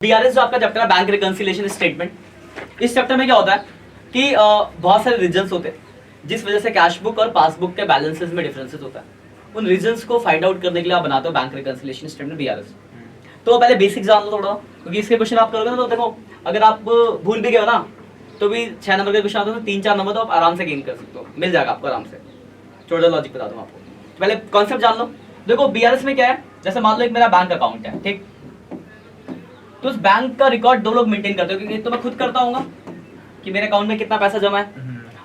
BRS जो आपका chapter है बैंक रिकंसिलिएशन स्टेटमेंट, इस चैप्टर में क्या होता है कि बहुत सारे रीजंस होते हैं जिस वजह से कैश बुक और पासबुक के बैलेंसेस में डिफरेंसेस होता है। उन रीजंस को फाइंड आउट करने के लिए आप बनाते हो बैंक रिकंसिलिएशन स्टेटमेंट बीआरएस। तो पहले बेसिक जान लो थोड़ा, क्योंकि इसके क्वेश्चन आप करोगे ना तो देखो अगर आप भूल भी गए हो ना तो भी 6 नंबर के क्वेश्चन आते हैं, 3-4 नंबर तो आप आराम से गेन कर सकते हो, मिल जाएगा आपको आराम से। छोटा लॉजिक बता दूं आपको, तो पहले कॉन्सेप्ट जान लो। देखो बीआरएस में क्या है, जैसे मान लो एक मेरा बैंक अकाउंट है, ठीक, तो उस बैंक का रिकॉर्ड दो लोग मेंटेन करते हो, क्योंकि तो मैं खुद करता हूँ कि मेरे अकाउंट में कितना पैसा जमा है,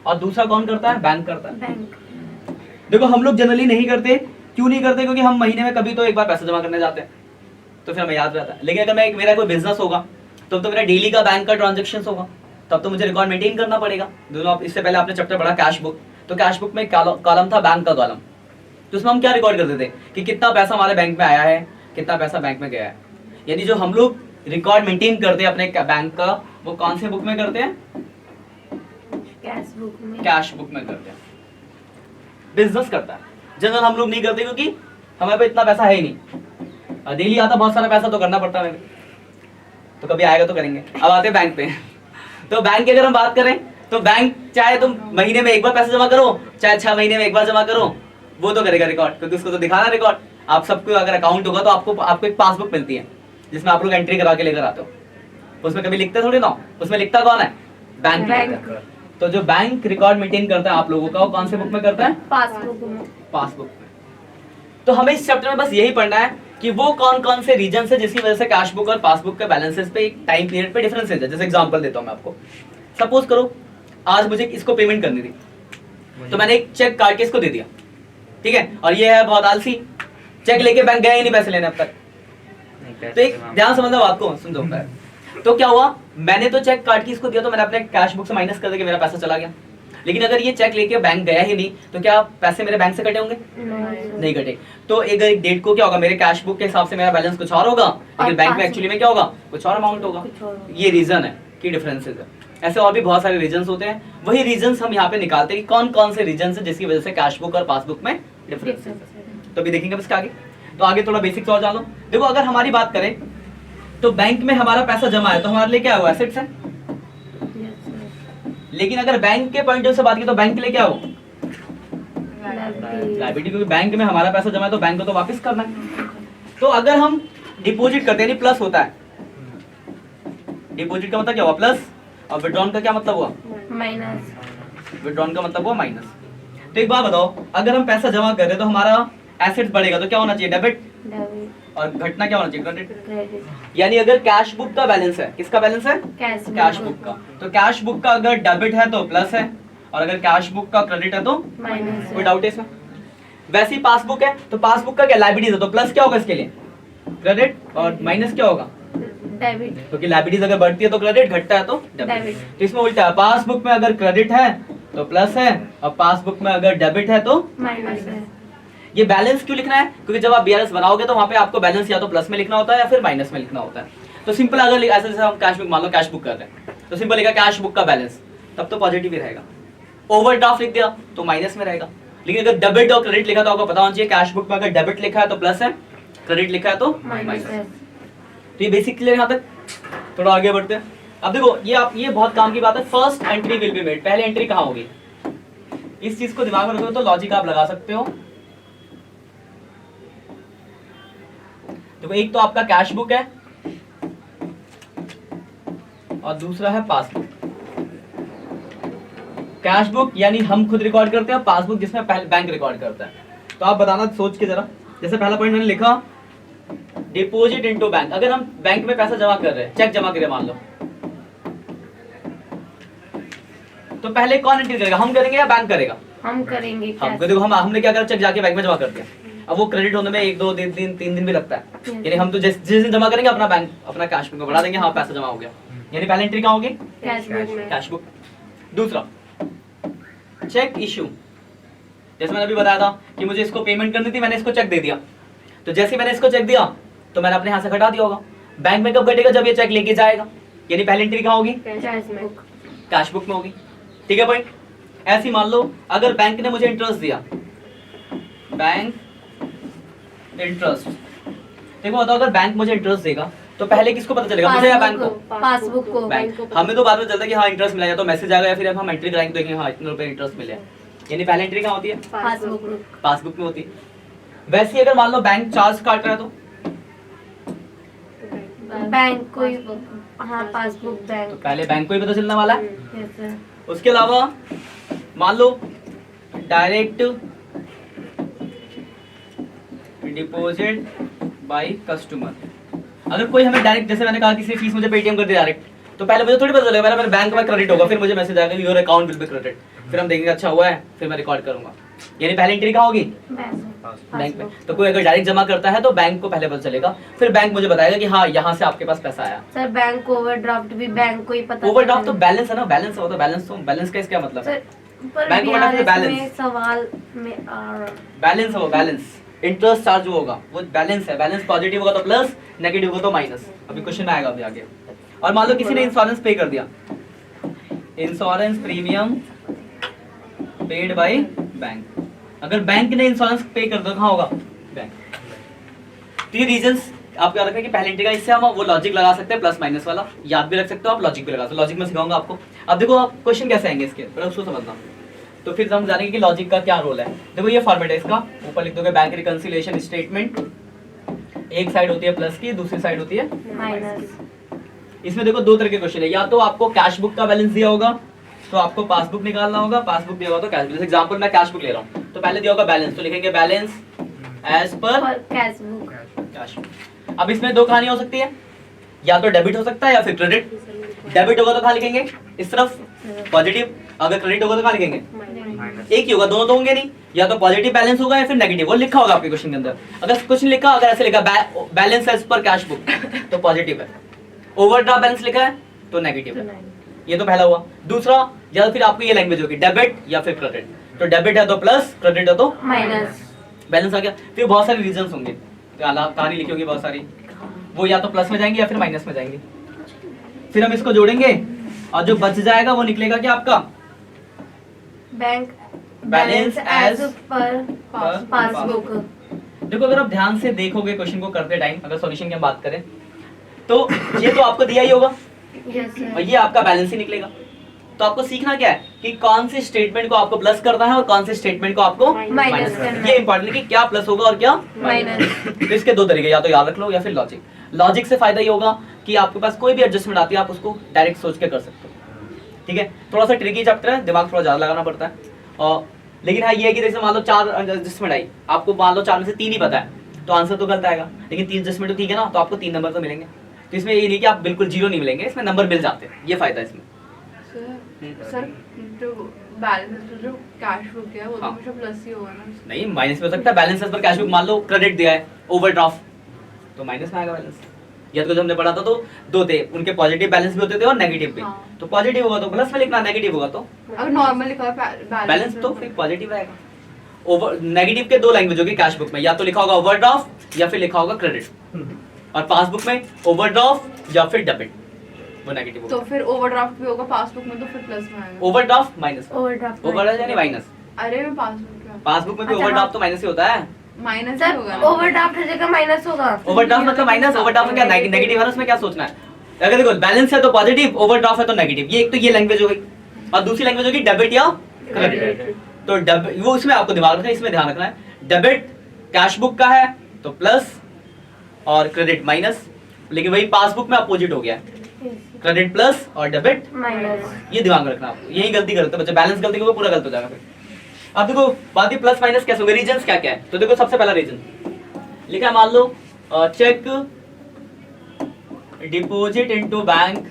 और दूसरा कौन करता है, बैंक करता है। देखो हम लोग जनरली नहीं करते, क्यों नहीं करते, क्योंकि हम महीने में कभी तो एक बार पैसा जमा करने जाते हैं तो फिर हमें याद रहता है। लेकिन अगर मैं मेरा कोई बिजनेस होगा तो मेरा डेली का बैंक का ट्रांजेक्शन होगा, तब तो मुझे रिकॉर्ड मेंटेन करना पड़ेगा। दोनों इससे पहले आपने चैप्टर पढ़ा कैश बुक, तो कैश बुक में कॉलम था बैंक का कॉलम, तो उसमें हम क्या रिकॉर्ड करते थे कि कितना पैसा हमारे बैंक में आया है, कितना पैसा बैंक में गया है। यानी जो हम लोग रिकॉर्ड मेंटेन करते हैं अपने बैंक का, वो कौन से बुक में करते हैं, कैश बुक में करते हैं। बिजनेस करता है, जनरल हम लोग नहीं करते क्योंकि हमारे पास इतना पैसा है ही नहीं। डेली आता बहुत सारा पैसा तो करना पड़ता है, तो कभी आएगा तो करेंगे। अब आते हैं बैंक पे। तो बैंक की अगर हम बात करें तो बैंक चाहे तुम महीने में एक बार पैसा जमा करो, चाहे 6 महीने में एक बार जमा करो, वो तो करेगा रिकॉर्ड, क्योंकि उसको तो दिखाना रिकॉर्ड। आप सबको अगर अकाउंट होगा तो आपको एक पासबुक मिलती है जिसमें आप लोग एंट्री करा के लेकर आते हो। उसमें कभी लिखते थोड़ी ना, उसमें लिखता कौन है, बैंक। तो जो बैंक रिकॉर्ड मेंटेन करता है आप लोगों का, वो कौन से बुक में करता है, पासबुक में। तो हमें इस चैप्टर में बस यही पढ़ना है कि वो कौन कौन से रीजन है जिसकी वजह से कैश बुक और पासबुक के बैलेंसेस पे एक टाइम पीरियड पे डिफरेंस है। जैसे एग्जांपल देता हूं मैं आपको, सपोज करो आज मुझे इसको पेमेंट करनी थी, तो मैंने एक चेक काट के इसको दे दिया, ठीक है, और ये है बहुत आलसी, चेक लेके बैंक गया ही नहीं पैसे लेने अब तक। तो एक ध्यान समझना बात को, सुन दो। तो क्या हुआ, मैंने तो चेक काट के इसको दिया, तो मैंने अपने कैश बुक से माइनस कर दिया, मेरा पैसा चला गया। लेकिन अगर ये चेक लेके बैंक गया ही नहीं तो क्या पैसे मेरे बैंक से कटे होंगे, नहीं कटे। तो एक डेट को क्या होगा, मेरे कैश बुक के हिसाब से मेरा बैलेंस कुछ और होगा, लेकिन बैंक में एक्चुअली में क्या होगा, कुछ और अमाउंट होगा। ये रीजन है कि डिफरेंसेस है। ऐसे और भी बहुत सारे रीजंस होते हैं, वही रीजंस हम यहाँ पे निकालते हैं कि कौन कौन से रीजंस है जिसकी वजह से कैश बुक और पासबुक में डिफरेंसेस है। तो अभी देखेंगे इसके आगे। तो आगे थोड़ा बेसिक्स और जान लो। देखो अगर हमारी बात करें तो बैंक में हमारा पैसा जमा है तो हमारे लिए क्या हुआ, एसेट्स है। लेकिन अगर बैंक के पॉइंट से बात की तो बैंक के लिए क्या हो, लायबिलिटी, क्योंकि बैंक में हमारा पैसा जमा है तो बैंक को तो वापस करना है। तो अगर हम डिपॉजिट करते हैं, प्लस होता है, डिपॉजिट का मतलब क्या हुआ, प्लस, और विड्रॉन का क्या मतलब हुआ, माइनस। विड्रॉन का मतलब हुआ माइनस। तो एक बात बताओ, अगर हम पैसा जमा कर रहे हैं तो हमारा एसेट्स बढ़ेगा तो क्या होना चाहिए, डेबिट, और घटना क्या होना चाहिए, क्रेडिट। यानी अगर कैश बुक का बैलेंस है, किसका बैलेंस है, कैश बुक का, तो कैश बुक का अगर डेबिट है तो प्लस है, और अगर कैश बुक का क्रेडिट है तो माइनस। कोई डाउट है इसमें। वैसे ही पासबुक है तो पासबुक का क्या, लायबिलिटीज है, तो प्लस क्या होगा इसके लिए, क्रेडिट, और माइनस क्या होगा, डेबिट, क्योंकि लायबिलिटीज अगर बढ़ती है तो क्रेडिट, घटता है तो डेबिट। तो इसमें उल्टा है, पासबुक में अगर क्रेडिट है तो प्लस है, और पासबुक में अगर डेबिट है तो माइनस है। ये बैलेंस क्यों लिखना है, क्योंकि जब आप बीआरएस बनाओगे तो वहां पे आपको बैलेंस या तो प्लस में लिखना होता है या फिर माइनस में लिखना होता है। तो सिंपल अगर ऐसे जैसे हम कैश बुक, मान लो कैश बुक कर रहे हैं तो सिंपल लिखा कैश बुक का बैलेंस, तब तो पॉजिटिव ही रहेगा। ओवरड्राफ्ट लिख दिया तो माइनस में रहेगा। लेकिन अगर डेबिट और क्रेडिट लिखा तो आपको पता होना चाहिए, कैश बुक में अगर डेबिट लिखा है तो प्लस है, क्रेडिट लिखा है तो माइनस है। तो ये बेसिक क्लियर यहाँ तक। थोड़ा आगे बढ़ते हैं। अब देखो ये बहुत काम की बात है, first entry will be made, पहले एंट्री कहाँ होगी, इस चीज को दिमाग में रखोगे तो लॉजिक आप लगा सकते हो। देखो एक तो आपका कैश बुक है और दूसरा है पासबुक। कैश बुक यानी हम खुद रिकॉर्ड करते हैं, पासबुक जिसमें बैंक रिकॉर्ड करता है। तो आप बताना सोच के जरा, जैसे पहला पॉइंट मैंने लिखा डिपॉजिट इनटू बैंक। अगर हम बैंक में पैसा जमा कर रहे हैं, चेक जमा कर रहे मान लो, तो पहले कौन एंट्री करेगा, हम करेंगे या बैंक करेरेगा, हम करेंगे। देखो हमने क्या करा, चेक जाके बैंक में जमा कर दिया। अब वो क्रेडिट होने में 1-2 दिन 3 दिन भी लगता है, यानी हम तो जिस दिन जमा करेंगे अपना बैंक अपना कैश बुक में बढ़ा देंगे, हाँ पैसा जमा हो गया। यानी पहले एंट्री कहाँ होगी, कैश बुक। दूसरा चेक इशू, जैसे मैंने अभी बताया था कि मुझे इसको पेमेंट करनी थी, मैंने इसको चेक दे दिया, तो जैसे मैंने इसको चेक दिया तो मैंने अपने यहाँ से घटा दिया होगा। बैंक में कब घटेगा, जब ये चेक लेके जाएगा, यानी पहली एंट्री कहाँ होगी, कैश बुक में होगी। ठीक है पॉइंट। ऐसी मान लो अगर बैंक ने मुझे इंटरेस्ट दिया, बैंक इंटरेस्ट, देखो बताओ अगर बैंक मुझे इंटरेस्ट देगा तो पहले किसको पता चलेगा, मुझे या बैंक को? पासबुक को। बैंक। हमें तो बाद में चलता है कि हाँ इंटरेस्ट मिला, या तो मैसेज आएगा या फिर हम एंट्री कराएंगे तो देखेंगे हाँ इतने रुपए इंटरेस्ट मिले। यानी पहले एंट्री कहाँ होती है? पासबुक में होती है। वैसे ही अगर मान लो बैंक चार्ज काट रहा है तो बैंक को ही, हाँ पासबुक बैंक। तो पहले बैंक को ही पता चलने वाला है। Yes sir. उसके अलावा मान लो डायरेक्ट डिपॉजिट बाय कस्टमर, अगर कोई हमें डायरेक्ट, जैसे मैंने कहा किसी फीस मुझे पेटीएम कर दिया डायरेक्ट, तो पहले मुझे थोड़ी पता चलेगा, मेरा बैंक में क्रेडिट होगा, फिर मुझे मैसेज आएगा your account will be credit, फिर हम देखेंगे अच्छा हुआ है, फिर मैं रिकॉर्ड करूंगा। यानी पहले एंट्री कहाँ होगी? बैंक में। तो कोई अगर डायरेक्ट जमा करता है तो बैंक को पहले पता चलेगा, फिर बैंक मुझे बताएगा कि हाँ यहाँ से आपके पास पैसा आया। सर बैंक ओवरड्राफ्ट भी बैंक को ही पता। ओवरड्राफ्ट तो बैलेंस है ना, बैलेंस हो तो बैलेंस, तो बैलेंस का क्या मतलब है? बैंक ओवरड्राफ्ट बैलेंस, सवाल में बैलेंस हो, बैलेंस इंटरेस्ट चार्ज होगा वो बैलेंस है। बैलेंस पॉजिटिव होगा तो प्लस, नेगेटिव होगा तो माइनस। अभी क्वेश्चन में आएगा अभी आगे। और मान लो किसी ने इंश्योरेंस पे कर दिया, insurance premium paid by bank, अगर बैंक ने इंश्योरेंस पे कर दो कहाँ होगा? बैंक। तो ये रीजंस आपको याद रखना कि पहले एंट्री का, इससे हम वो लॉजिक लगा सकते हैं प्लस माइनस वाला, याद भी रख सकते हो आप, लॉजिक भी लगा सकते हो। लॉजिक में सिखाऊंगा आपको। अब देखो आप क्वेश्चन कैसे आएंगे इसके, बड़ा उसको समझना, तो फिर हम जानेंगे कि लॉजिक का क्या रोल है। देखो ये फॉर्मेट है इसका, ऊपर लिख दोगे बैंक रिकंसिलिएशन स्टेटमेंट, एक साइड होती है प्लस की, दूसरी साइड होती है माइनस। इसमें देखो दो तरह के क्वेश्चन है, या तो आपको कैश बुक का बैलेंस दिया होगा तो आपको पासबुक निकालना होगा, पासबुक दिया होगा तो कैश बुक। एग्जांपल मैं कैश बुक ले रहा हूँ, तो पहले दिया होगा बैलेंस, तो लिखेंगे balance as per cash book. Cash. अब इसमें दो कहानी हो सकती है, या तो डेबिट हो सकता है या फिर क्रेडिट। डेबिट होगा तो कहाँ लिखेंगे? इस तरफ पॉजिटिव, अगर क्रेडिट होगा तो कहाँ लिखेंगे? एक ही होगा, दोनों तो होंगे नहीं, या तो पॉजिटिव बैलेंस होगा या फिर नेगेटिव, वो लिखा होगा आपके क्वेश्चन के अंदर। अगर कुछ लिखा, अगर ऐसे लिखा balance as per cash book तो पॉजिटिव है, ओवरड्राफ्ट बैलेंस लिखा है तो नेगेटिव है। ये तो पहला हुआ। दूसरा, या फिर आपको ये लैंग्वेज होगी डेबिट या फिर क्रेडिट, तो डेबिट है तो प्लस, क्रेडिट है तो माइनस, बैलेंस आ गया। फिर बहुत सारे रीजंस होंगे, कहानी लिखी होगी बहुत सारी, वो या तो प्लस में जाएंगे या फिर माइनस में जाएंगे। फिर हम इसको जोड़ेंगे और जो बच जाएगा वो निकलेगा क्या आपका? Bank balance as per passbook. देखो अगर आप ध्यान से देखोगे क्वेश्चन को करते टाइम, अगर सॉल्यूशन की हम बात करें तो ये तो आपको दिया ही होगा और ये आपका बैलेंस ही निकलेगा। तो आपको सीखना क्या है कि कौन से स्टेटमेंट को आपको प्लस करना है और कौन से स्टेटमेंट को आपको माइनस करना है। ये इंपॉर्टेंट है कि क्या प्लस होगा और क्या माइनस। तो इसके दो तरीके, या तो याद रख लो या फिर लॉजिक। लॉजिक से फायदा ये होगा कि आपके पास कोई भी एडजस्टमेंट आती है आप उसको डायरेक्ट सोच के कर सकते हो। ठीक है, थोड़ा सा ट्रिकी चैप्टर है, दिमाग थोड़ा ज्यादा लगाना पड़ता है। और लेकिन हाँ ये है कि जैसे मान लो 4 एडजस्टमेंट आई, आपको मान लो 4 में से 3 ही पता है तो आंसर तो गलत आएगा, लेकिन 3 एडजस्टमेंट तो ठीक है ना, तो आपको 3 नंबर तो मिलेंगे। तो इसमें ये नहीं कि आप बिल्कुल 0 नहीं मिलेंगे, इसमें नंबर मिल जाते हैं, ये फायदा है इसमें। सर जो बैलेंस जो कैश बुक है वो तो हाँ। हमेशा प्लस ही होगा ना? नहीं, माइनस में हो सकता है। बैलेंस पर कैश बुक मान लो क्रेडिट दिया है, ओवरड्राफ्ट तो माइनस में आएगा बैलेंस। या तो जब हमने पढ़ा था तो 2 थे, उनके पॉजिटिव बैलेंस भी होते थे और नेगेटिव भी। हाँ। तो पॉजिटिव होगा तो प्लस में लिखना, नेगेटिव होगा तो अब नॉर्मल लिखा है बैलेंस, तो फिर पॉजिटिव आएगा। ओवर नेगेटिव के 2 लैंग्वेज होगी कैश बुक में, या तो लिखा होगा ओवरड्राफ्ट या फिर लिखा होगा क्रेडिट। और पासबुक में ओवरड्राफ्ट या फिर डेबिट, वो नेगेटिव होगा। तो फिर ओवरड्राफ्ट भी होगा पासबुक में, तो फिर प्लस में आएगा। ओवरड्राफ्ट माइनस, ओवरड्राफ्ट ओवरड्राफ्ट यानी माइनस। अरे मैं पासबुक में पासबुक में भी अच्छा, ओवरड्राफ्ट तो माइनस ही होता है। माइनस ही सर होगा ना? ओवरड्राफ्ट हर जगह माइनस होगा। ओवरड्राफ्ट मतलब माइनस, ओवरड्राफ्ट में क्या नेगेटिव है ना, उसमें क्या सोचना है। अगर देखो बैलेंस है तो पॉजिटिव, ओवरड्राफ्ट है तो नेगेटिव। ये एक तो ये लैंग्वेज हो गई, और दूसरी लैंग्वेज होगी डेबिट या क्रेडिट। तो डेबिट वो उसमें आपको दिमाग रखना है, इसमें ध्यान रखना है। डेबिट कैश बुक का है तो प्लस और क्रेडिट माइनस, लेकिन वही पासबुक में अपोजिट हो गया, क्रेडिट प्लस और डेबिट माइनस। ये दिमाग रखना आपको। यही गलती करते हैं बच्चे, बैलेंस गलती करोगे पूरा गलत हो जाएगा फिर। अब देखो बात ही प्लस माइनस कैसे होगा, रीजंस क्या क्या है। तो देखो सबसे पहला रीजन लिखा है, मान लो चेक डिपॉजिट इनटू बैंक।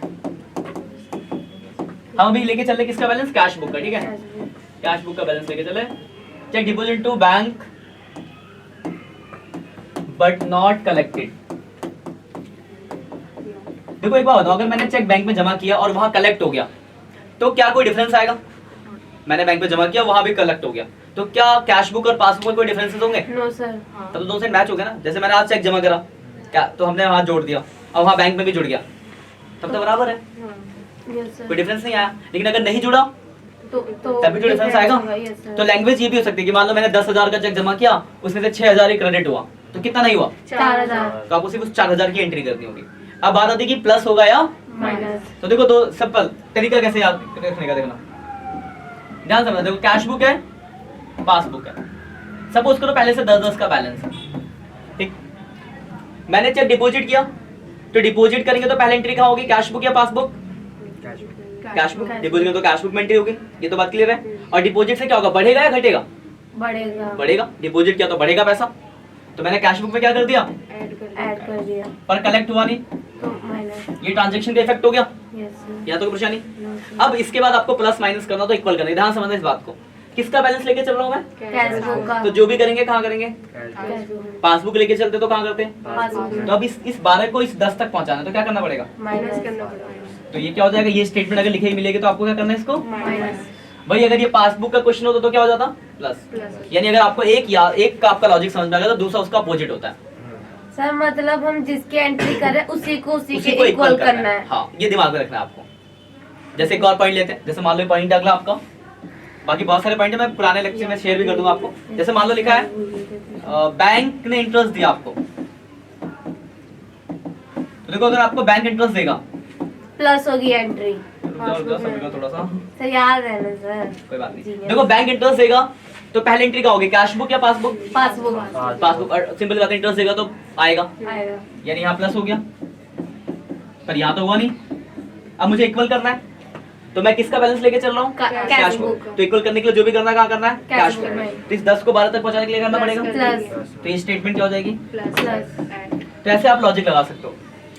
हम अभी लेके चल रहे किसका बैलेंस? कैश बुक का। ठीक है, कैश बुक का बैलेंस लेके चले। Cheque deposit into bank but not collected. देखो एक बात बताओ, अगर मैंने चेक बैंक में जमा किया और वहां कलेक्ट हो गया तो क्या कोई डिफरेंस आएगा? मैंने बैंक में जमा किया, वहां भी कलेक्ट हो गया, तो क्या कैश बुक और पासबुक में कोई डिफरेंसेस होंगे? No sir. हाँ। तब तो दोनों से मैच हो गया ना। जैसे मैंने आज चेक जमा करा क्या, तो हमने वहां जोड़ दिया और वहां बैंक में भी जुड़ गया, तब तो बराबर है, यस सर। कोई डिफरेंस नहीं आया। लेकिन अगर नहीं जुड़ा तो तभी तो डिफरेंस आएगा। Yes sir. तो लैंग्वेज ये भी हो सकती है कि मान लो मैंने 10,000 का चेक जमा किया, उसमें से 6,000 ही क्रेडिट हुआ, तो कितना नहीं हुआ? 4000। तो आपको सिर्फ उस 4,000 की एंट्री करनी होगी। अब बात आती है कि प्लस होगा या माइनस। तो देखो दो सिंपल तरीका कैसे याद रखने का, देखना ध्यान समझना। देखो कैश बुक है, पासबुक है। सपोज करो पहले से 10-10 का बैलेंस है, ठीक। मैंने चेक डिपॉजिट किया, तो डिपॉजिट करेंगे तो पहले एंट्री कहाँ होगी, कैश बुक या पासबुक? Cash book. डिपॉजिट तो कैश बुक में एंट्री होगी, ये तो बात क्लियर है। और डिपॉजिट से क्या होगा, बढ़ेगा या घटेगा? बढ़ेगा। बढ़ेगा। डिपॉजिट किया तो बढ़ेगा पैसा, तो मैंने कैश बुक में क्या कर दिया, ऐड कर दिया पर कलेक्ट हुआ नहीं, तो माइनस। ये ट्रांजेक्शन का इफेक्ट हो गया, यस या तो परेशानी। अब इसके बाद आपको प्लस माइनस करना तो इक्वल करना है, ध्यान समझना इस बात को। किसका बैलेंस लेके चल रहा हूं मैं, कैश बुक का। तो जो भी करेंगे कहाँ करेंगे, कैश बुक पासबुक लेके चलते तो कहाँ करते हैं, पासबुक तो अब इस 12 को इस 10 तक पहुंचाना है तो क्या करना पड़ेगा, माइनस करना पड़ेगा। तो ये क्या हो जाएगा, ये स्टेटमेंट अगर लिखे ही मिलेगी तो आपको क्या करना है इसको माइनस। भाई। अगर ये पासबुक का क्वेश्चन होता तो क्या हो जाता, प्लस। यानी अगर आपको एक का आपका लॉजिक समझ में आ गया तो दूसरा उसका अपोजिट होता है, सर मतलब हम जिसकी एंट्री कर रहे हैं उसी को उसी के को इक्वल करना है। हाँ, ये दिमाग में रखना है आपको। जैसे एक और पॉइंट लेते हैं, जैसे मान लो पॉइंट अगला आपका, बाकी बहुत सारे पॉइंट है मैं पुराने लेक्चर में शेयर भी कर दूंगा आपको। जैसे मान लो लिखा है बैंक ने इंटरेस्ट दिया आपको, तो देखो अगर आपको बैंक इंटरेस्ट देगा, प्लस होगी एंट्री। थोड़ा सा सर याद है ना सर, कोई बात नहीं। जी, yes। देखो बैंक इंटरेस्ट देगा तो पहले एंट्री क्या होगी, कैश बुक या पासबुक, पासबुक पासबुक। सिंपल बात है, इंटरेस्ट देगा तो आएगा, आएगा। यानी यहाँ प्लस हो गया, पर यहाँ तो हुआ नहीं। अब मुझे इक्वल करना है, तो मैं किसका बैलेंस लेके चल रहा हूँ, कैश बुक। तो इक्वल करने के लिए जो भी करना है कहाँ करना है, कैश कैश बुक बुक। में। तो इस 10 को 12 तक पहुंचाने के लिए करना पड़ेगा प्लस। तो ये स्टेटमेंट क्या हो जाएगी, प्लस। तो ऐसे आप लॉजिक लगा सकते हो।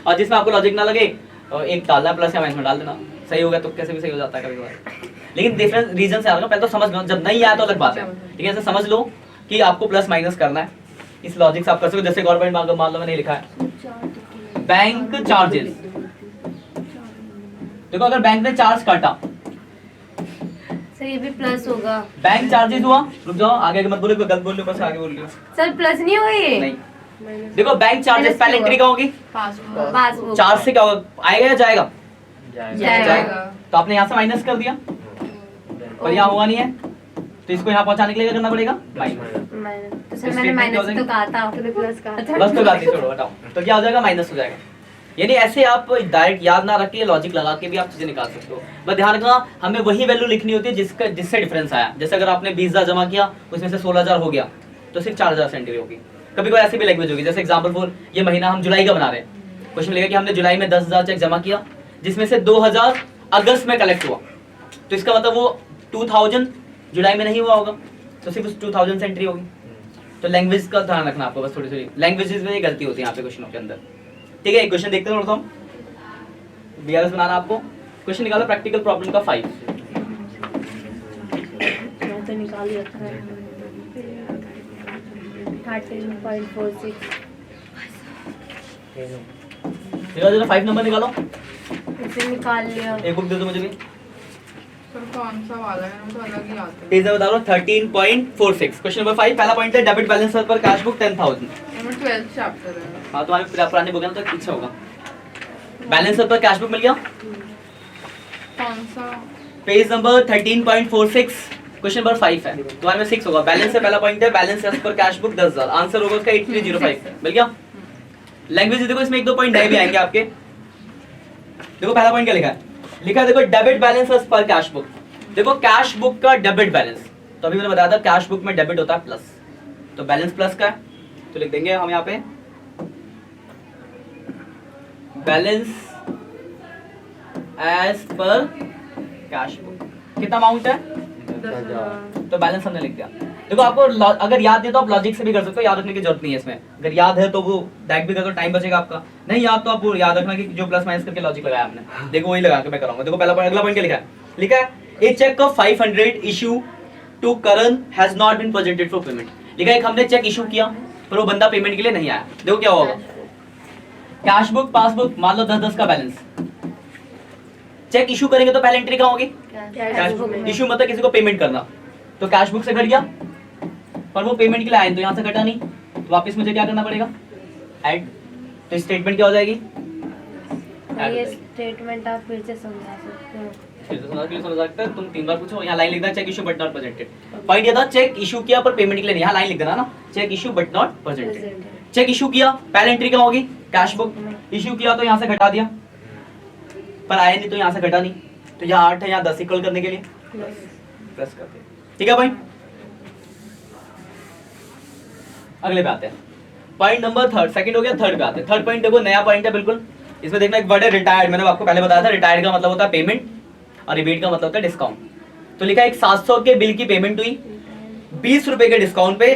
और जिसमें आपको लॉजिक ना लगे, एक डालना प्लस या माइनस में डाल देना, सही होगा तो कैसे भी सही हो जाता है कभी कभार। लेकिन डिफरेंट रीजन से आएगा, पहले तो समझ लो, जब नहीं आया तो अलग बात है, ठीक है। ऐसे समझ लो कि आपको प्लस माइनस करना है, इस लॉजिक से आप कर सकते हो। जैसे गवर्नमेंट मान लो मैंने लिखा है बैंक चार्जेस, देखो अगर बैंक ने चार्ज काटा, सर ये भी प्लस होगा। बैंक चार्जेस हुआ, रुक जाओ आगे मत बोलो, गलत बोल लो, बस आगे बोल लियो। सर प्लस नहीं हुआ ये? नहीं, देखो बैंक चार्जेस पहले एंट्री क्या होगी, पासबुक। चार्ज से क्या होगा, आएगा या जाएगा, जाएगा। तो आपने यहाँ से माइनस कर दिया, पर यहाँ हुआ नहीं है, तो इसको यहाँ पहुंचाने के लिए क्या करना पड़ेगा, माइनस। माइनस। तो सर मैंने माइनस तो कहा था, आपने प्लस कहा था। बस कोई बात नहीं, छोड़ो हटाओ, तो क्या हो जाएगा, माइनस हो जाएगा। यानी ऐसे आप डायरेक्ट याद ना रख के लॉजिक लगा के भी आप चीजें निकाल सकते हो। बस ध्यान रखना, हमें वही वैल्यू लिखनी होती है जिससे डिफरेंस आया। जैसे अगर आपने 20,000 जमा किया, उसमें से 16,000 हो गया, तो सिर्फ 4,000 से एंट्री होगी। कभी कोई ऐसी भी लैंग्वेज होगी, जैसे एग्जाम्पल फॉर ये महीना हम जुलाई का बना रहे हैं, क्वेश्चन मिलेगा कि हमने जुलाई में 10,000 चेक जमा किया, जिसमें से 2,000 अगस्त में कलेक्ट हुआ, तो इसका मतलब वो 2,000 जुलाई में नहीं हुआ होगा, तो सिर्फ उस 2,000 से एंट्री होगी। तो लैंग्वेज का ध्यान रखना आपको, बस थोड़ी थोड़ी लैंग्वेजेस में ये गलती होती है यहाँ पे क्वेश्चनों के अंदर, ठीक है। एक क्वेश्चन देखते हैं थोड़ा सा, बीआरएस बनाना आपको। क्वेश्चन निकालो प्रैक्टिकल प्रॉब्लम का 5। मैं तो निकाल ही रखा है। 13.46। जरा 5 नंबर निकालो, इसे निकाल लिया। एक बुक दे दो मुझे भी। सर कौन सा वाला है, मुझे अलग ही आता है। पेज बता दो 13.46। क्वेश्चन नंबर 5, पहला पॉइंट है डेबिट बैलेंस पर कैश बुक 10,000। ये 12th चैप्टर है। हाँ, तुम्हारे पुरानी बुक है ना, तो पीछे होगा। बैलेंस पर कैश बुक मिल गया, कौन सा? पेज नंबर 13.46, क्वेश्चन नंबर 5 है, तुम्हारे में 6 होगा। बैलेंस से पहला पॉइंट है बैलेंस पर कैश बुक 10,000, आंसर होगा उसका 8305। मिल गया। लैंग्वेज देखो, इसमें 1-2 पॉइंट नए भी आएंगे आपके। देखो पहला पॉइंट क्या लिखा है, देखो डेबिट बैलेंस पर कैश बुक। देखो कैश बुक का डेबिट बैलेंस, तो अभी मैंने बताया था कैश बुक में डेबिट होता है प्लस, तो बैलेंस प्लस का है, तो लिख देंगे हम यहाँ पे balance as per cash book. कितना अमाउंट है, 10,000। तो बैलेंस हमने लिख दिया। देखो आपको अगर याद नहीं तो आप लॉजिक से भी कर सकते हो, याद रखने की जरूरत नहीं है इसमें। अगर याद है तो वो डायरेक्ट भी कर दो, टाइम बचेगा आपका। नहीं याद तो आप वो याद रखना कि जो प्लस माइनस करके लॉजिक लगाया आपने, देखो वही लगा के मैं कराऊंगा। देखो पहला पॉइंट, अगला पॉइंट क्या लिखा है, a cheque of 500 issue to Karan has not been presented for payment. लिखा है एक हमने चेक इशू किया पर वो बंदा पेमेंट के लिए नहीं आया। देखो क्या होगा, कैश बुक पासबुक, मान लो 10-10 का बैलेंस, चेक इशू करेंगे तो पहले एंट्री कहाँ होगी, कैश बुक। इशू मतलब किसी को पेमेंट करना, तो कैश बुक से घट गया, पर वो पेमेंट के लिए आए तो यहाँ से घटा नहीं, तो वापस मुझे क्या करना पड़ेगा, ऐड। तो स्टेटमेंट क्या हो जाएगी, ये स्टेटमेंट आप फिर से समझा सकते हो। फिर से समझ सकते हैं, तुम 3 बार पूछो। यहाँ लाइन लिखना, cheque issue but not presented. Point ये था चेक इशू किया पर पेमेंट के लिए नहीं, यहाँ लाइन लिख देना ना, cheque issue but not presented. Cheque issue किया, पहले एंट्री क्या होगी, कैश बुक। इशू किया तो यहाँ से घटा दिया, पर आया नहीं तो यहाँ से घटा नहीं, तो यहाँ 8 है, यहाँ 10 इक्वल करने के लिए प्लस कर दिया। ठीक है भाई, अगले पे आते हैं। पॉइंट नंबर थर्ड, सेकंड हो गया, थर्ड पे आते हैं। थर्ड पॉइंट देखो, नया पॉइंट है बिल्कुल। इसमें देखना एक वर्ड है रिटायर्ड, मैंने आपको पहले बताया था रिटायर्ड का मतलब होता है पेमेंट और रिबेट का मतलब होता है डिस्काउंट। तो लिखा एक 700 के बिल की पेमेंट हुई 20 रुपए के डिस्काउंट पे,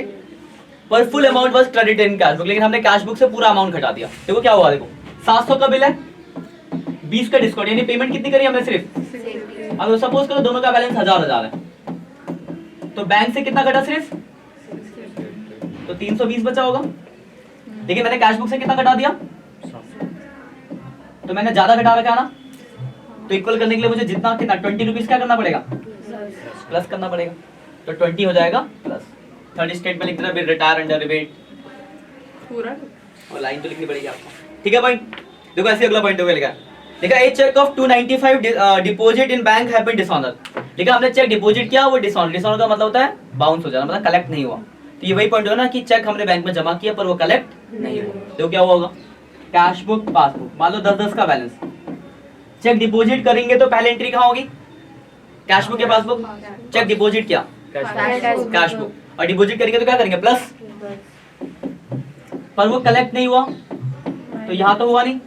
पर full amount was credited in cash book, लेकिन हमने कैश बुक से पूरा अमाउंट घटा दिया। देखो क्या हुआ, देखो 700 का बिल है, 20 का डिस्काउंट, यानी पेमेंट कितनी करी हमने सिर्फ। अब सपोज करो दोनों का बैलेंस 1000 है, तो बैंक से कितना घटा सिर्फ, तो 320 बचा होगा। लेकिन मैंने कैश बुक से कितना घटा दिया, तो मैंने ज्यादा घटा रखा ना, तो इक्वल करने के लिए मुझे जितना कितना 20 रुपीज क्या करना पड़ेगा, प्लस करना पड़ेगा, तो 20 हो जाएगा प्लस। थर्ड स्टेट में लिख देना रिटायर अंडर रिबेट, पूरा और लाइन तो लिखनी पड़ेगी आपको। ठीक है भाई, देखो ऐसे अगला पॉइंट हो गया, लिखा लिखा a cheque of 295 deposit in bank have been dishonour. लिखा हमने चेक डिपॉजिट किया, वो डिसऑनर, डिसऑनर का मतलब होता है बाउंस हो जाना, मतलब कलेक्ट नहीं हुआ। तो ये वही पॉइंट हो ना कि चेक हमने बैंक में जमा किया पर वो कलेक्ट नहीं हुआ। तो क्या हुआ होगा, कैश बुक पासबुक, मान लो 10-10 का बैलेंस, चेक डिपॉजिट करेंगे तो पहले एंट्री कहाँ होगी, कैश बुक या पासबुक, चेक डिपॉजिट किया कैश बुक, और डिपॉजिट करेंगे तो क्या करेंगे प्लस, पर वो कलेक्ट नहीं हुआ तो यहाँ तो हुआ नहीं,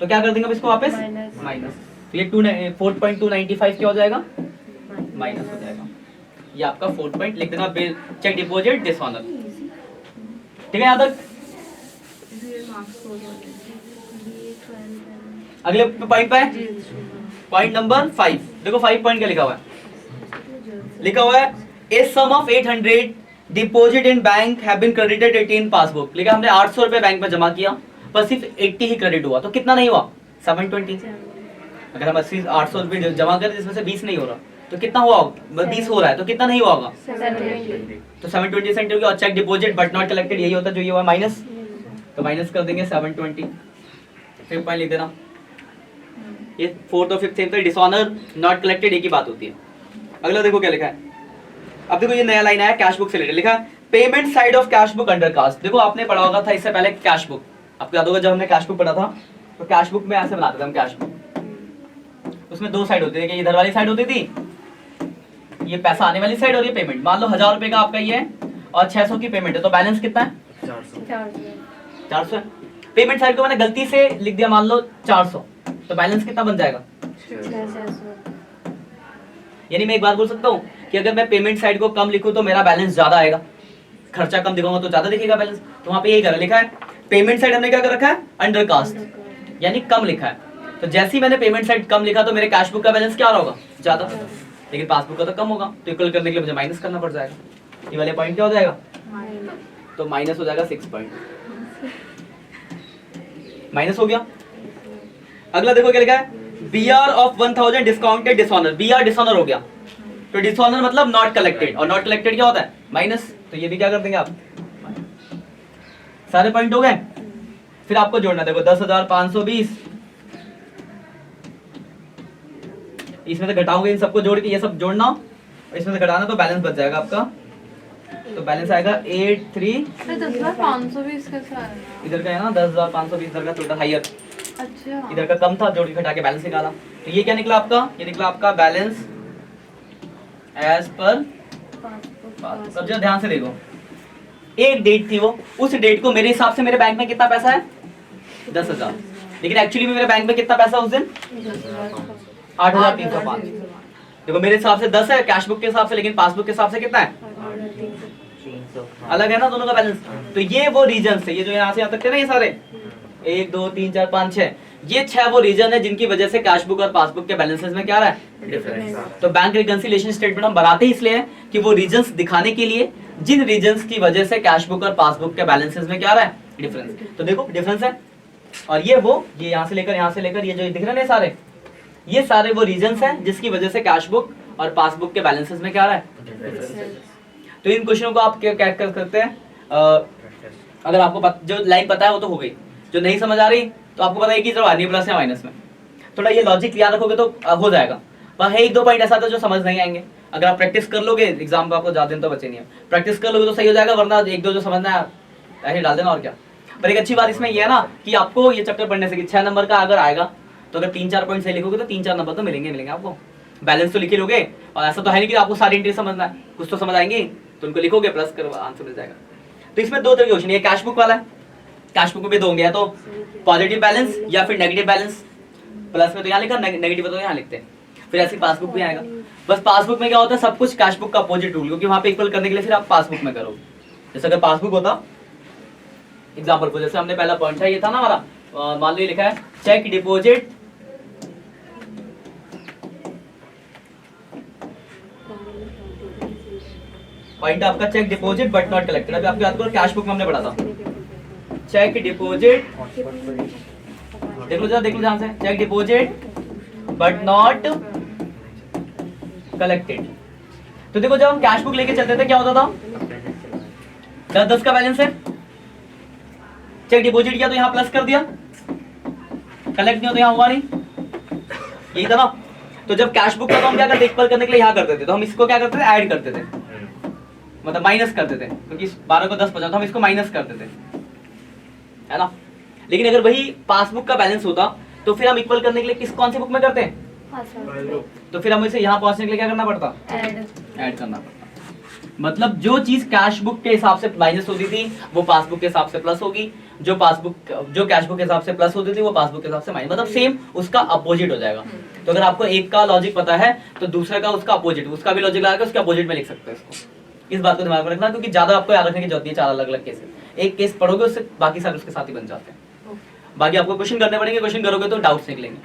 तो क्या कर देंगे अब इसको वापस माइनस। तो ये 4.295 क्या हो जाएगा, माइनस हो जाएगा। ये आपका 4 पॉइंट लिख देना, बिल चेक डिपॉजिट डिसऑनर। ठीक है यहाँ तक। अगले पॉइंट पे, पॉइंट नंबर 5 देखो, 5 पॉइंट क्या लिखा हुआ है, लिखा हुआ है a sum of 800 deposit in bank have been credited 18 passbook. लिखा हमने 800 रुपए बैंक में जमा किया पर सिर्फ 80 ही क्रेडिट हुआ, तो कितना नहीं हुआ 720। अगर हम 800 रुपए जमा करें जिसमें से 20 नहीं हो रहा तो कितना हुआ, 20 हो रहा है तो कितना नहीं हुआ होगा, तो 720 सेंट हो गया। और cheque deposit but not collected यही होता है जो ये हुआ माइनस, तो माइनस कर देंगे 720। फिर पॉइंट लिख देना, ये 4th और 5th सेम था, डिसऑनर नॉट कलेक्टेड एक ही बात होती है। अगला देखो क्या लिखा है, अब देखो ये नया लाइन आया कैश बुक से रिलेटेड, लिखा payment side of cash book undercast. देखो आपने पढ़ा होगा था इससे पहले कैश बुक, आपको याद होगा जब हमने कैश बुक पढ़ा था तो कैश बुक में ऐसे बनाते थे हम कैश बुक, उसमें 2 साइड होती थी, इधर वाली साइड होती थी ये पैसा आने वाली साइड और ये पेमेंट। मान लो 1000 रुपए का आपका ये है और 600 की पेमेंट है, तो बैलेंस कितना है 400 है। पेमेंट साइड को मैंने गलती से लिख दिया मान लो 400, तो बैलेंस कितना बन जाएगा, यानी मैं एक बात बोल सकता हूँ कि अगर मैं पेमेंट साइड को कम लिखूं तो मेरा बैलेंस ज्यादा आएगा, खर्चा कम दिखाऊंगा तो ज्यादा दिखेगा बैलेंस। तो वहां पे यही कर लिखा है पेमेंट साइड हमने क्या कर रखा है अंडर कास्ट, यानी कम लिखा है। तो जैसे ही मैंने पेमेंट साइड कम लिखा तो मेरे कैश बुक का बैलेंस क्या होगा ज्यादा, लेकिन पासबुक का तो कम होगा, तो इक्वल करने के लिए मुझे माइनस करना पड़ जाएगा। ये वाले पॉइंट क्या हो जाएगा, तो माइनस हो जाएगा 6 पॉइंट, माइनस हो गया। अगला देखो क्या लिखा है, BR of 1000 discounted dishonour, BR dishonour हो गया, तो डिसऑनर मतलब नॉट कलेक्टेड, और नॉट कलेक्टेड क्या होता है माइनस, तो ये भी क्या कर देंगे आप, सारे पॉइंट हो गए। फिर आपको जोड़ना, देखो 10,520 इसमें से घटाओगे इन सबको जोड़ के, ये सब जोड़ना इसमें से घटाना, तो बैलेंस बच जाएगा आपका, तो बैलेंस आएगा 83। 10,520 कैसे आया, इधर का है ना 10,520, इधर का थोड़ा हायर, अच्छा इधर का कम था, जोड़ के घटा के बैलेंस निकाला, तो ये क्या निकला आपका, ये निकला आपका बैलेंस एज पर पासबुक। जरा ध्यान से देखो, एक डेट थी वो, उस डेट को मेरे हिसाब से मेरे बैंक में कितना पैसा है 10,000, लेकिन एक्चुअली में मेरे बैंक में कितना पैसा उस दिन 8,305। देखो मेरे हिसाब से 10 है कैश बुक के हिसाब से, लेकिन पासबुक के हिसाब से कितना है, अलग है ना दोनों का बैलेंस। तो ये वो रीजन है, ये जो यहाँ से यहाँ तक थे ना ये सारे 1 2 3 4 5 6, ये 6 वो रीजन है जिनकी वजह से कैश बुक और पासबुक के बैलेंसेस में क्या आ रहा है डिफरेंस। तो बैंक रिकंसिलिएशन स्टेटमेंट हम बनाते ही इसलिए है कि वो रीजंस दिखाने के लिए जिन रीजंस की वजह से कैश बुक और पासबुक के बैलेंसेस में क्या आ रहा है डिफरेंस। तो देखो डिफरेंस है, और ये वो ये यहाँ से लेकर ये जो दिख रहे हैं सारे, ये सारे वो रीजंस हैं जिसकी वजह से कैश बुक और पासबुक के बैलेंसेस में क्या आ रहा है। तो इन क्वेश्चनों को आप क्या कर सकते हैं, अगर आपको जो लाइन पता है वो तो हो गई, जो नहीं समझ आ रही तो आपको पता है कि जरूर आनी प्लस या माइनस में, थोड़ा ये लॉजिक याद रखोगे तो हो जाएगा। पर है 1-2 पॉइंट ऐसा था जो समझ नहीं आएंगे, अगर आप प्रैक्टिस कर लोगे एग्जाम में आपको ज्यादा दिन तो बचे नहीं है, प्रैक्टिस कर लोगे तो सही हो जाएगा, वरना 1-2 जो समझना है ऐसे डाल देना और क्या। पर एक अच्छी बात इसमें ये है ना कि आपको ये चैप्टर पढ़ने से कि 6 नंबर का अगर आएगा तो अगर 3-4 पॉइंट सही लिखोगे तो 3-4 नंबर तो मिलेंगे आपको। बैलेंस तो लिखे लोगे, और ऐसा तो है नहीं कि आपको सारी इंट्री समझना है, कुछ तो समझ आएंगे तो उनको लिखोगे प्लस करो, आंसर मिल जाएगा। तो इसमें 2 तरह के क्वेश्चन, ये कैश बुक वाला है, कैश बुक में भी 2 होंगे, या तो पॉजिटिव बैलेंस या फिर नेगेटिव बैलेंस। प्लस में तो यहाँ लिखा, नेगेटिव में तो यहाँ लिखते हैं। फिर ऐसी पासबुक भी आएगा। बस पासबुक में क्या होता है, सब कुछ कैश बुक का अपोजिट रूल, क्योंकि वहां पे इक्वल करने के लिए फिर आप पासबुक में करो। जैसे अगर पासबुक होता एग्जाम्पल को, जैसे हमने पहला पॉइंट था ये था ना हमारा, मान लो ये लिखा है चेक डिपॉजिट पॉइंट आपका cheque deposit but not collected. अभी आपको याद करो कैश बुक में हमने पढ़ा था चेक डिपॉजिट, देख लो ध्यान से, cheque deposit but not collected. तो देखो जब हम कैश बुक लेके चलते थे क्या होता था, 10-10 का बैलेंस है, चेक डिपॉजिट किया तो यहाँ प्लस कर दिया, कलेक्ट नहीं हो तो यहाँ हुआ नहीं, यही था ना। तो जब कैश बुक का तो हम क्या करते, इक्वल करने के लिए यहाँ करते थे, तो हम इसको क्या करते थे, ऐड करते थे, मतलब माइनस करते थे, क्योंकि 12 को 10 बचा तो हम इसको माइनस करते थे, है ना। लेकिन अगर वही पासबुक का बैलेंस होता तो फिर हम इक्वल करने के लिए कौन सी बुक में करते हैं, तो फिर हमें इसे यहाँ पहुंचने के लिए क्या करना पड़ता, ऐड करना पड़ता। मतलब जो चीज कैश बुक के हिसाब से माइनस होती थी वो पासबुक के हिसाब से प्लस होगी, जो कैश बुक के हिसाब से प्लस होती थी वो पासबुक के हिसाब से माइनस, मतलब सेम उसका अपोजिट हो जाएगा। तो अगर आपको एक का लॉजिक पता है तो दूसरे का उसका अपोजिट, उसका भी लॉजिक लगा के उसके अपोजिट में लिख सकते हैं इसको। इस बात को दिमाग में रखना, क्योंकि ज्यादा आपको याद रखने की जरूरत नहीं है, 4 अलग-अलग केसेस, एक केस पढ़ोगे उससे बाकी सारे उसके साथ ही बन जाते हैं। बाकी आपको क्वेश्चन करने पड़ेंगे, क्वेश्चन करोगे तो डाउट्स निकलेंगे,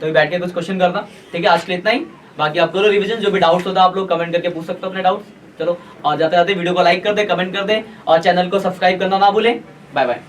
तो बैठ के कुछ क्वेश्चन करना, ठीक है। आज के लिए इतना ही, बाकी आप करो रिवीजन, जो भी डाउट्स होता है आप लोग कमेंट करके पूछ सकते हो अपने डाउट्स। चलो, और जाते जाते वीडियो को लाइक कर दे, कमेंट कर दे, और चैनल को सब्सक्राइब करना ना भूलें। Bye bye.